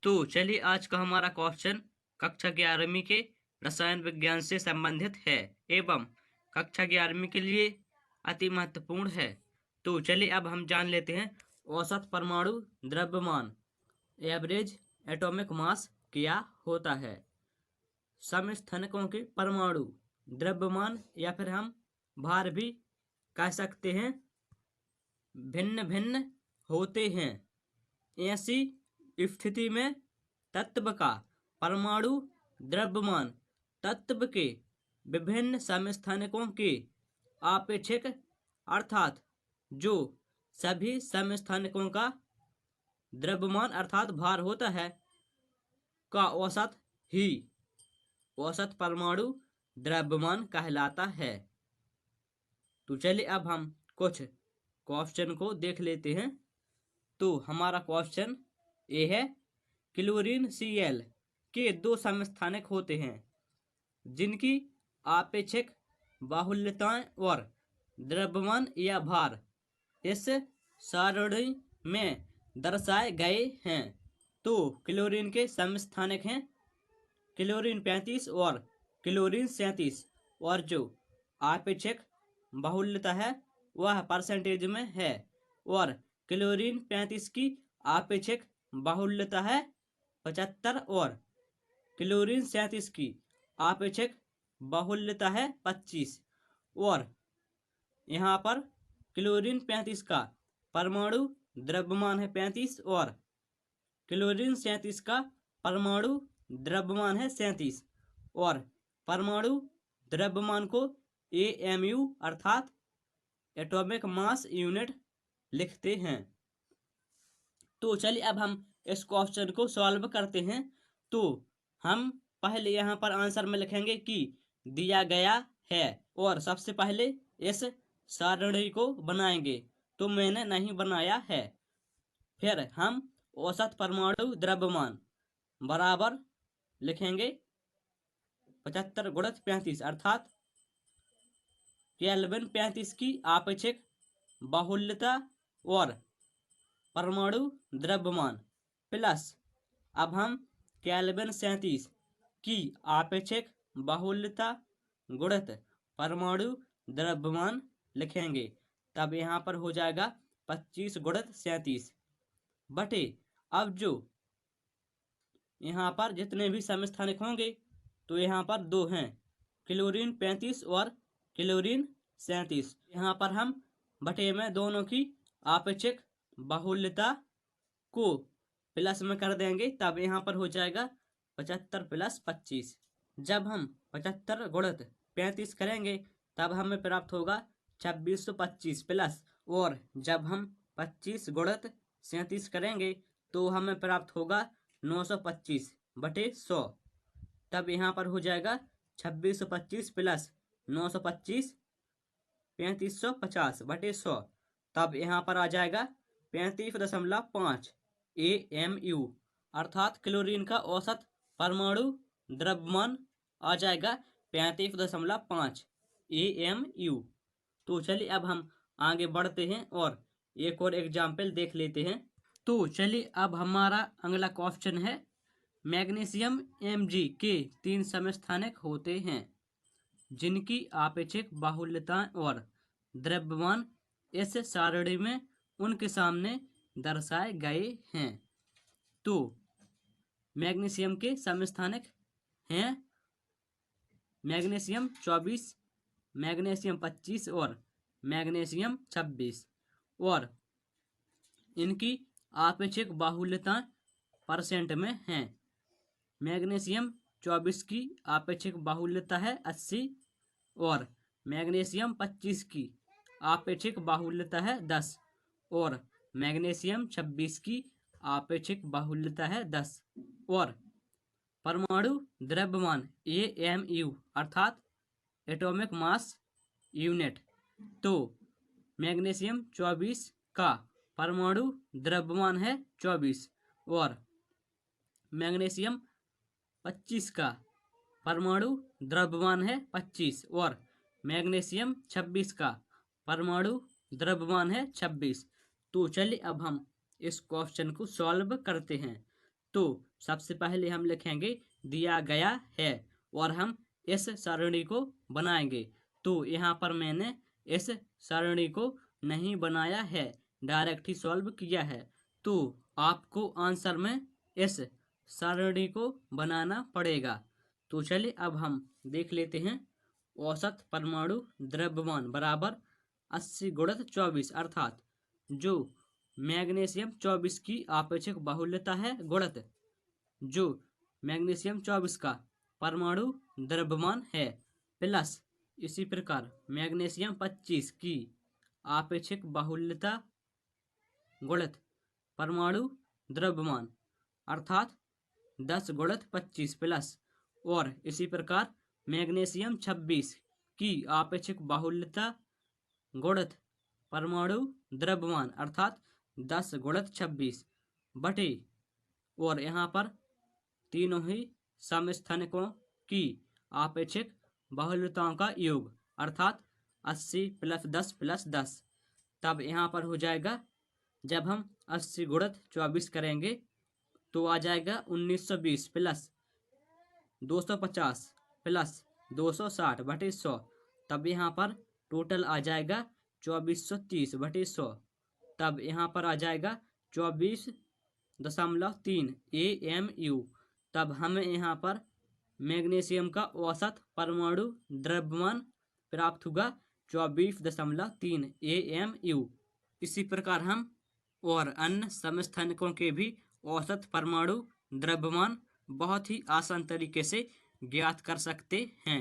तो चलिए आज का हमारा क्वेश्चन कक्षा 11वीं के रसायन विज्ञान से संबंधित है एवं कक्षा 11वीं के लिए अति महत्वपूर्ण है। तो चलिए अब हम जान लेते हैं औसत परमाणु द्रव्यमान एवरेज एटॉमिक मास क्या होता है। समस्थानिकों के परमाणु द्रव्यमान या फिर हम भार भी कह सकते हैं भिन्न भिन्न होते हैं। ऐसी स्थिति में तत्व का परमाणु द्रव्यमान तत्व के विभिन्न समस्थानिकों के आपेक्षिक अर्थात जो सभी समस्थानिकों का द्रव्यमान अर्थात भार होता है का औसत ही औसत परमाणु द्रव्यमान कहलाता है। तो चलिए अब हम कुछ क्वेश्चन को देख लेते हैं। तो हमारा क्वेश्चन ये है, क्लोरीन Cl के दो समस्थानिक होते हैं जिनकी आपेक्षिक बाहुल्यताएं और द्रव्यमान या भार इस सारणी में दर्शाए गए हैं। तो क्लोरीन के समस्थानिक हैं क्लोरीन 35 और क्लोरीन 37 और जो आपेक्षिक बाहुल्यता है वह परसेंटेज में है और क्लोरीन 35 की आपेक्षिक बाहुल्यता है 75 और क्लोरीन 37 की आपेक्षिक बाहुल्यता है 25 और यहाँ पर क्लोरीन 35 का परमाणु द्रव्यमान है 35 और क्लोरीन 37 का परमाणु द्रव्यमान है 37 और परमाणु द्रव्यमान को AMU अर्थात एटॉमिक मास यूनिट लिखते हैं। तो चलिए अब हम इस क्वेश्चन को सॉल्व करते हैं। तो हम पहले यहाँ पर आंसर में लिखेंगे कि दिया गया है और सबसे पहले इस सारणी को बनाएंगे। तो मैंने नहीं बनाया है। फिर हम औसत परमाणु द्रव्यमान बराबर लिखेंगे 75 गुणित 35 अर्थात केल्विन 35 की आपेक्षिक बाहुल्यता और परमाणु द्रव्यमान प्लस अब हम केल्विन 37 की आपेक्षिक बाहुल्यता गुणित परमाणु द्रव्यमान लिखेंगे। तब यहाँ पर हो जाएगा 25 गुणित 37 बटे अब जो यहाँ पर जितने भी समस्थानिक होंगे तो यहाँ पर दो हैं क्लोरीन 35 और क्लोरीन 37। यहाँ पर हम बटे में दोनों की आपेक्षिक बाहुल्यता को प्लस में कर देंगे। तब यहाँ पर हो जाएगा 75 प्लस 25। जब हम 75 गुणित 35 करेंगे तब हमें प्राप्त होगा 2625 प्लस और जब हम 25 गुणित 37 करेंगे तो हमें प्राप्त होगा 925 बटे 100। तब यहाँ पर हो जाएगा 2625 प्लस 925 3550 बटे 100। तब यहाँ पर आ जाएगा 35.5 AMU अर्थात क्लोरीन का औसत परमाणु द्रव्यमान आ जाएगा 35.5 AMU। तो चलिए अब हम आगे बढ़ते हैं और एक और एग्जाम्पल देख लेते हैं। तो चलिए अब हमारा अगला क्वेश्चन है, मैग्नीशियम Mg के 3 समस्थानिक होते हैं जिनकी आपेक्षिक बाहुल्यता और द्रव्यमान इस सारणी में उनके सामने दर्शाए गए हैं। तो मैग्नीशियम के समस्थानिक हैं मैग्नीशियम 24, मैग्नीशियम 25 और मैग्नीशियम 26 और इनकी आपेक्षिक बाहुल्यता परसेंट में है। मैग्नीशियम 24 की आपेक्षिक बाहुल्यता है 80 और मैग्नीशियम 25 की आपेक्षिक बाहुल्यता है 10 और मैग्नीशियम 26 की आपेक्षिक बाहुल्यता है 10 और परमाणु द्रव्यमान AMU अर्थात एटॉमिक मास यूनिट। तो मैग्नीशियम 24 का परमाणु द्रव्यमान है 24 और मैग्नीशियम 25 का परमाणु द्रव्यमान है 25 और मैग्नीशियम 26 का परमाणु द्रव्यमान है 26। तो चलिए अब हम इस क्वेश्चन को सॉल्व करते हैं। तो सबसे पहले हम लिखेंगे दिया गया है और हम इस सरणी को बनाएंगे। तो यहाँ पर मैंने इस सरणी को नहीं बनाया है, डायरेक्ट ही सॉल्व किया है। तो आपको आंसर में इस सरणी को बनाना पड़ेगा। तो चलिए अब हम देख लेते हैं। औसत परमाणु द्रव्यमान बराबर 80 गुणित 24, अर्थात जो मैग्नीशियम 24 की आपेक्षिक बाहुल्यता है गुणित जो मैग्नीशियम 24 का परमाणु द्रव्यमान है, प्लस इसी प्रकार मैग्नीशियम 25 की आपेक्षिक बाहुल्यता गुणित परमाणु द्रव्यमान, अर्थात 10 गुणित 25 प्लस, और इसी प्रकार मैग्नीशियम 26 की आपेक्षिक बाहुल्यता गुणित परमाणु द्रव्यमान, अर्थात 10 गुणित 26 बटे, और यहाँ पर तीनों ही समस्थानिकों की आपेक्षिक बाहुल्यताओं का योग, अर्थात 80 प्लस 10 प्लस 10। तब यहाँ पर हो जाएगा, जब हम 80 गुणित 24 करेंगे तो आ जाएगा 1920 प्लस 250 प्लस 260 बटे 100। तब यहाँ पर टोटल आ जाएगा 2430 बटे 100। तब यहाँ पर आ जाएगा 24.3 AMU। तब हमें यहाँ पर मैग्नीशियम का औसत परमाणु द्रव्यमान प्राप्त होगा 24.3 AMU। इसी प्रकार हम और अन्य समस्थानिकों के भी औसत परमाणु द्रव्यमान बहुत ही आसान तरीके से ज्ञात कर सकते हैं।